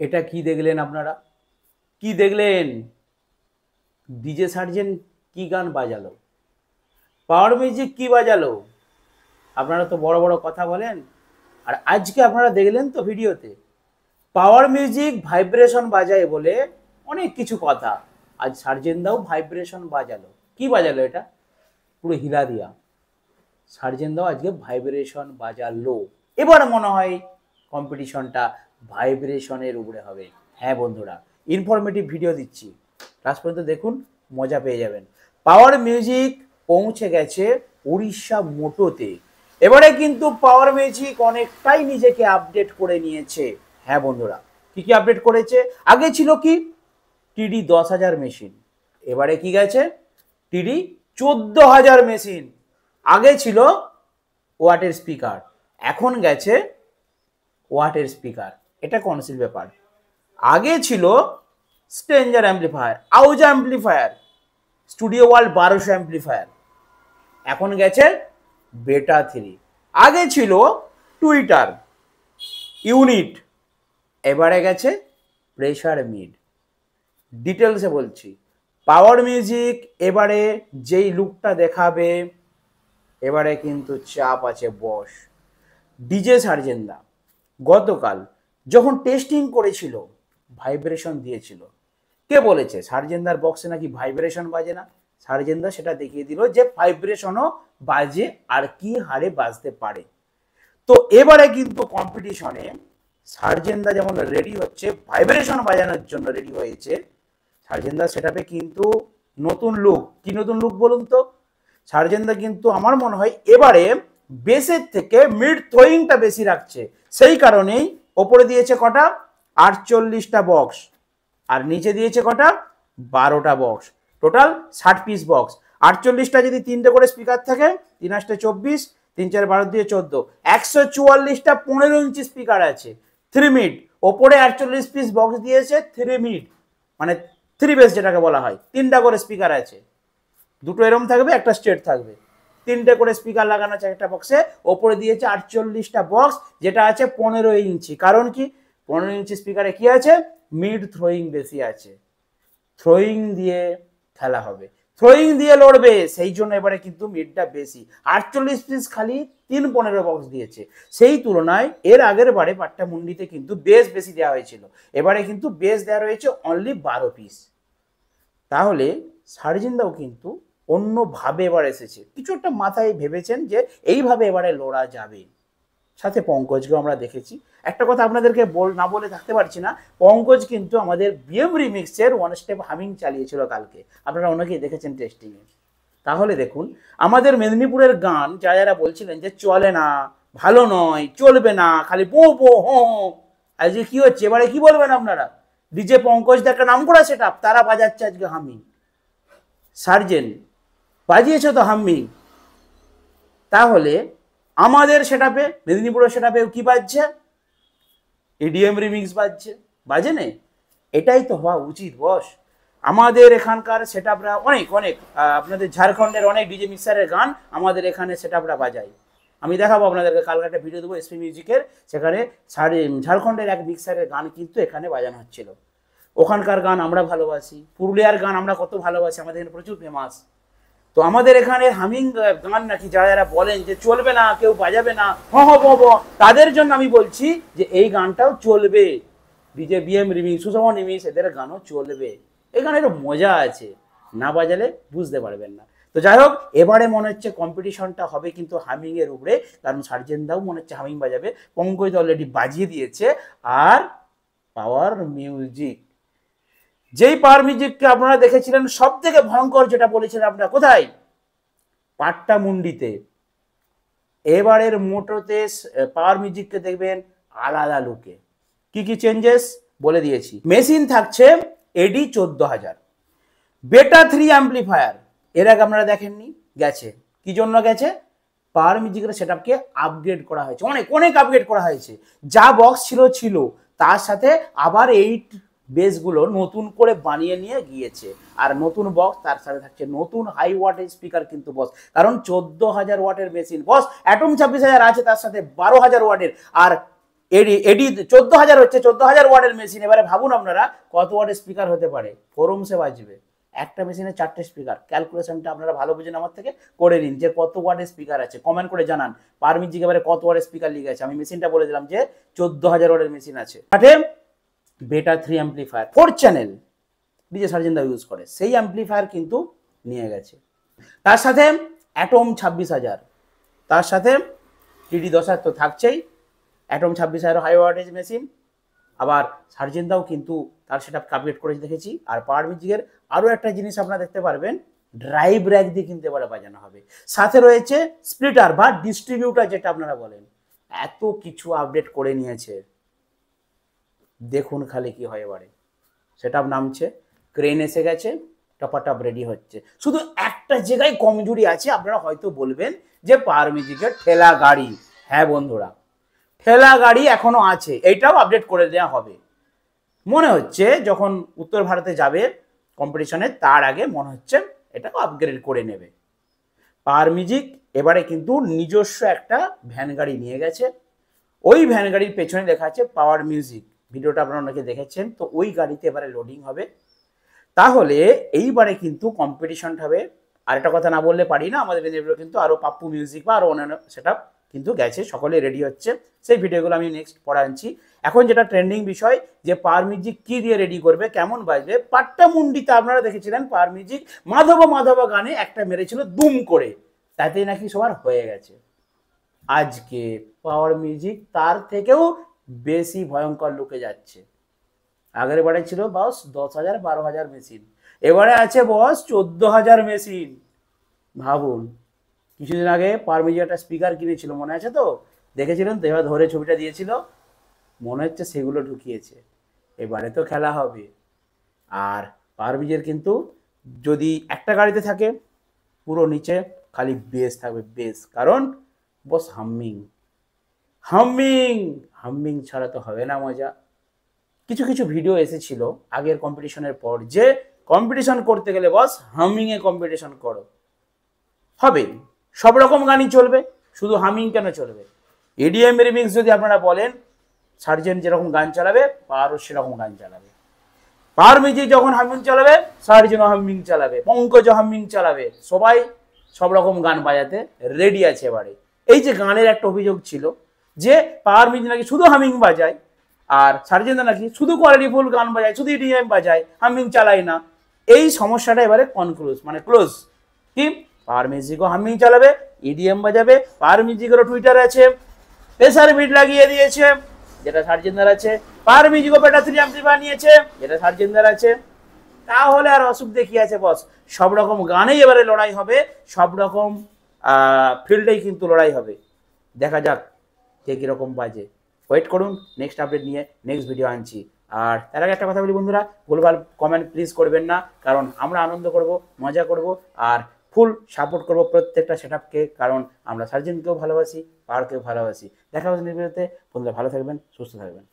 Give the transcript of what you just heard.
এটা কি দেখলেন আপনারা? কি দেখলেন? ডিজে সার্জেন্ট কি গান বাজালো, পাওয়ার মিউজিক কি বাজালো? আপনারা তো বড় বড় কথা বলেন, আর আজকে আপনারা দেখলেন তো ভিডিওতে পাওয়ার মিউজিক ভাইব্রেশন বাজায় বলে অনেক কিছু কথা। আজ সার্জেনদাও ভাইব্রেশন বাজালো। কি বাজালো এটা? পুরো হিলা দিয়া সার্জেনদাও আজকে ভাইব্রেশন বাজালো। এবার মনে হয় কম্পিটিশনটা ভাইব্রেশনের উপরে হবে। হ্যাঁ বন্ধুরা, ইনফরমেটিভ ভিডিও দিচ্ছি, লাস্ট পর্যন্ত দেখুন, মজা পেয়ে যাবেন। পাওয়ার মিউজিক পৌঁছে গেছে উড়িষ্যা মোটোতে। এবারে কিন্তু পাওয়ার মিউজিক অনেকটাই নিজেকে আপডেট করে নিয়েছে। হ্যাঁ বন্ধুরা, কি কি আপডেট করেছে? আগে ছিল কি টিডি 10,000 মেশিন, এবারে কি গেছে টিডি 14,000 মেশিন। আগে ছিল ওয়াটের স্পিকার, এখন গেছে ওয়াটের স্পিকার। এটা কনসিল ব্যাপার। আগে ছিল Stranger amplifier, Ahuja amplifier, studio world 1200 amplifier, এখন গেছে বেটা 3। আগে ছিল টুইটার ইউনিট, এবারে গেছে প্রেসার মিড। ডিটেলসে বলছি, পাওয়ার মিউজিক এবারে যেই লুকটা দেখাবে, এবারে কিন্তু চাপ আছে বস। ডিজে সার্জেনদা গতকাল যখন টেস্টিং করেছিল ভাইব্রেশন দিয়েছিল। কে বলেছে সার্জেনদার বক্সে নাকি ভাইব্রেশন বাজে না? সার্জেনদা সেটা দেখিয়ে দিল যে ভাইব্রেশনও বাজে, আর কি হারে বাজতে পারে। তো এবারে কিন্তু কম্পিটিশনে সার্জেনদা যেমন রেডি হচ্ছে, ভাইব্রেশন বাজানোর জন্য রেডি হয়েছে। সার্জেনদা সেটাপে কিন্তু নতুন লুক। কি নতুন লুক বলুন তো? সার্জেনদা কিন্তু আমার মনে হয় এবারে বেসের থেকে মিড থ্রোয়িংটা বেশি রাখছে। সেই কারণেই ওপরে দিয়েছে কটা 48টা বক্স, আর নিচে দিয়েছে কটা 12টা বক্স, টোটাল 60 পিস বক্স। 48টা যদি 3টে করে স্পিকার থাকে, 3 8 24, 3 4 12 দিয়ে 14, 144টা 15 ইঞ্চি স্পিকার আছে। 3 মিড ওপরে 48 পিস বক্স দিয়েছে। 3 মিড মানে 3 বেস যেটাকে বলা হয়, 3টা করে স্পিকার আছে, দুটো এরম থাকবে, একটা স্ট্রেট থাকবে, 3টে করে স্পিকার লাগানো আছে একটা বক্সে। ওপরে দিয়েছে 48টা বক্স, যেটা আছে 15 ইঞ্চি। কারণ কি 15 ইঞ্চি স্পিকারে কি আছে? মিড থ্রোয়িং বেশি আছে, থ্রোয়িং দিয়ে খেলা হবে, থ্রোয়িং দিয়ে লড়বে, সেই জন্য এবারে কিন্তু মিডটা বেশি। 48 পিস খালি 3-15 বক্স দিয়েছে। সেই তুলনায় এর আগের বারে পাট্টা মুন্ডিতে কিন্তু বেস বেশি দেওয়া হয়েছিল, এবারে কিন্তু বেস দেওয়া রয়েছে অনলি 12 পিস। তাহলে সার্জেনদাও কিন্তু অন্যভাবে এবার এসেছে, কিছু একটা মাথায় ভেবেছেন যে এইভাবে এবারে লড়া যাবে। সাথে পঙ্কজকেও আমরা দেখেছি। একটা কথা আপনাদেরকে না বলে থাকতে পারছি না, পঙ্কজ কিন্তু আমাদের বিএম রিমিক্সের ওয়ান স্টেপ হামিং চালিয়েছিল কালকে, আপনারা অনেকেই দেখেছেন টেস্টিংয়ে। তাহলে দেখুন, আমাদের মেদিনীপুরের গান যারা বলছিলেন যে চলে না, ভালো নয়, চলবে না, খালি বো বো হো, আজকে কি হচ্ছে? এবারে কি বলবেন আপনারা? ডিজে পঙ্কজ একটা নাম করা সেট আপ, তারা বাজাচ্ছে আজকে হামিং। সার্জেন বাজিয়েছে তো হামিং, তাহলে আমাদের সেটাপে মেদিনীপুরের সেটাপে কি বাজছে? ইডিএম রিমিক্স বাজছে, বাজে না? এটাই তো হওয়া উচিত বস। আমাদের এখানকার সেটআপরা অনেক অনেক আপনাদের ঝাড়খণ্ডের অনেক ডিজে মিক্সারের গান আমাদের এখানে সেটআপরা বাজায়। আমি দেখাবো আপনাদেরকে, কালকে একটা ভিডিও দেবো এসপি মিউজিকের, সেখানে ঝাড়খণ্ডের এক মিক্সারের গান কিন্তু এখানে বাজানো হচ্ছিল। ওখানকার গান আমরা ভালোবাসি, পুরুলিয়ার গান আমরা কত ভালোবাসি, আমাদের এখানে প্রচুর ফেমাস। তো আমাদের এখানে হামিং গান নাকি যারা যারা বলেন যে চলবে না, কেউ বাজাবে না, তাদের জন্য আমি বলছি যে এই গানটাও চলবে। ডিজে বিএম রিমিক্স, সুষমন রিমিক্স, এদের গানও চলবে। এই গানের মজা আছে, না বাজালে বুঝতে পারবেন না। তো যাই হোক, এবারে মনে হচ্ছে কম্পিটিশনটা হবে কিন্তু হামিং এর উপরে, কারণ সার্জেনদাও মনে হচ্ছে হামিং বাজাবে, পঙ্কজ অলরেডি বাজিয়ে দিয়েছে। আর পাওয়ার মিউজিক, যেই পাওয়ার মিউজিককে আপনারা দেখেছিলেন সব থেকে ভয়ঙ্কর, যেটা বলেছিলেন আপনারা কোথায়? পাট্টা মুন্ডিতে। এবারের মোটোতে পাওয়ার মিউজিককে দেখবেন আলাদা লুকে। কি কি চেঞ্জেস বলে দিয়েছি। মেশিন থাকছে এডি 14,000, বেটা 3 অ্যাম্পলিফায়ার, এর আগে আপনারা দেখেননি, গেছে। কি জন্য গেছে? পাওয়ার মিউজিকের সেটআপকে আপগ্রেড করা হয়েছে, অনেক অনেক আপগ্রেড করা হয়েছে। যা বক্স ছিল তার সাথে আবার 8 বেসগুলো নতুন করে বানিয়ে নিয়ে গিয়েছে, আর নতুন বক্স, তার সাথে থাকছে নতুন হাই ওয়াটের স্পিকার কিন্তু বস, কারণ 14,000 ওয়াটের মেশিন বস। অ্যাটম 26,000 আছে, তার সাথে 12,000 ওয়াটের, আর এডি এডি 14,000 হচ্ছে, 14,000 ওয়াটের মেশিন। এবারে ভাবুন আপনারা কত ওয়াটের স্পিকার হতে পারে, ফোরমসে বাজবে। একটা মেশিনে 4টে স্পিকার, ক্যালকুলেশনটা আপনারা ভালো বুঝেন আমার থেকে, করে নিন যে কত ওয়াটের স্পিকার আছে। কমেন্ট করে জানান পার মিউজিক এবারে কত ওয়াটের স্পিকার লিখে আছে। আমি মেশিনটা বলে দিলাম যে 14,000 ওয়াটের মেশিন আছে। সাথে বেটা 3 অ্যাম্পলিফায়ার 4 চ্যানেল ডিজে সার্জেন দা ইউজ করে, সেই অ্যাম্পলিফায়ার কিন্তু নিয়ে গেছে। তার সাথে অ্যাটম 26,000, তার সাথে টিডি 10,000 তো থাকছেই, অ্যাটম 26,000 হাই ওয়াটেজ মেশিন। আবার সার্জেনদাও কিন্তু তার সেটা আপগ্রেড করে দেখেছি। আর পাওয়ার মিউজিকের আরও একটা জিনিস আপনারা দেখতে পারবেন, ড্রাইভ র্যাক দিয়ে কিনতে পারে বাজানো হবে। সাথে রয়েছে স্প্লিটার বা ডিস্ট্রিবিউটার যেটা আপনারা বলেন। এত কিছু আপডেট করে নিয়েছে, দেখুন খালি কি হয়। এবারে সেটা নামছে, ক্রেন এসে গেছে, টপাটপ রেডি হচ্ছে। শুধু একটা জায়গায় কমজোরি আছে, আপনারা হয়তো বলবেন যে পাওয়ার মিউজিকের ঠেলা গাড়ি। হ্যাঁ বন্ধুরা, ঠেলা গাড়ি এখনো আছে, এইটাও আপডেট করে দেওয়া হবে মনে হচ্ছে। যখন উত্তর ভারতে যাবে কম্পিটিশনে, তার আগে মনে হচ্ছে এটাও আপগ্রেড করে নেবে। পাওয়ার মিউজিক এবারে কিন্তু নিজস্ব একটা ভ্যান গাড়ি নিয়ে গেছে। ওই ভ্যান গাড়ির পেছনে লেখা আছে পাওয়ার মিউজিক, ভিডিওটা আপনারা অনেকে দেখেছেন। তো ওই গাড়িতে এবারে লোডিং হবে। তাহলে এইবারে কিন্তু কম্পিটিশনটা হবে। আর একটা কথা না বললে পারি না, আমাদের মেদিনীপুরে কিন্তু আরও পাপ্পু মিউজিক বা আরও অন্যান্য সেটা কিন্তু গেছে, সকলে রেডি হচ্ছে। সেই ভিডিওগুলো আমি নেক্সট পরে আনছি। এখন যেটা ট্রেন্ডিং বিষয়, যে পাওয়ার মিউজিক কী দিয়ে রেডি করবে, কেমন বাজবে। পাট্টা মুন্ডিতে আপনারা দেখেছিলেন পাওয়ার মিউজিক মাধব মাধব গানে একটা মেরেছিল দুম করে, তাতেই নাকি সবার হয়ে গেছে। আজকে পাওয়ার মিউজিক তার থেকেও বেশি ভয়ঙ্কর লুকে যাচ্ছে। আগের বারে ছিল বস 10,000 12,000 মেশিন, এবারে আছে বস 14,000 মেশিন। ভাবুন, কিছুদিন আগে পাওয়ার মিউজিক একটা স্পিকার কিনেছিল, মনে আছে তো, দেখেছিলেন তো, এবার ধরে ছবিটা দিয়েছিল, মনে হচ্ছে সেগুলো ঢুকিয়েছে। এবারে তো খেলা হবে। আর পাওয়ার মিউজিকের কিন্তু যদি একটা গাড়িতে থাকে, পুরো নিচে খালি বেস থাকবে, বেস। কারণ বস হামিং হামিং হামিং ছাড়া তো হবে না মজা। কিছু কিছু ভিডিও এসেছিল আগের কম্পিটিশনের পর, যে কম্পিটিশন করতে গেলে বস হামিংয়ে কম্পিটিশন করো। হবে, সব রকম গানই চলবে, শুধু হামিং কেন চলবে। এডিএম রিমিক্স যদি আপনারা বলেন, সার্জেন যেরকম গান চালাবে পাওয়ারও সেরকম গান চালাবে। পাওয়ার মিউজিক যখন হামিং চালাবে, সার্জেনও হামিং চালাবে, পঙ্কজও হামিং চালাবে, সবাই সব রকম গান বাজাতে রেডি আছে এবারে। এই যে গানের একটা অভিযোগ ছিল যে পাওয়ার মিউজিক নাকি শুধু হামিং বাজায়, আর সার্জেনদা নাকি শুধু কোয়ালিটিফুল গান বাজায়, শুধু ইডিএম বাজায়, হামিং চালায় না। এই সমস্যাটা এবারে কনক্লুজ মানে ক্লোজ। কি পাওয়ার মিউজিকও হামিং চালাবে, ইডিএম বাজাবে। পাওয়ার মিউজিকেরও টুইটার আছে, প্রেসার বিট লাগিয়ে দিয়েছে, যেটা সার্জেনদার আছে। পাওয়ার মিউজিকও বেটা 3 অ্যাম্পলিফায়ার নিয়েছে, যেটা সার্জেনদার আছে। তাহলে আর অসুবিধে কি আছে বস, সব রকম গানেই এবারে লড়াই হবে, সব রকম ফিল্ডেই কিন্তু লড়াই হবে। দেখা যাক কে কীরকম বাজে। ওয়েট করুন, নেক্সট আপডেট নিয়ে নেক্সট ভিডিও আনছি। আর তার আগে একটা কথা বলি বন্ধুরা, ভুলভাল কমেন্ট প্লিজ করবেন না, কারণ আমরা আনন্দ করব, মজা করব, আর ফুল সাপোর্ট করব প্রত্যেকটা সেটআপকে, কারণ আমরা সার্জেনকেও ভালোবাসি, পাওয়ারকেও ভালোবাসি। দেখা হচ্ছে নেক্সট ভিডিওতে। বন্ধুরা ভালো থাকবেন, সুস্থ থাকবেন।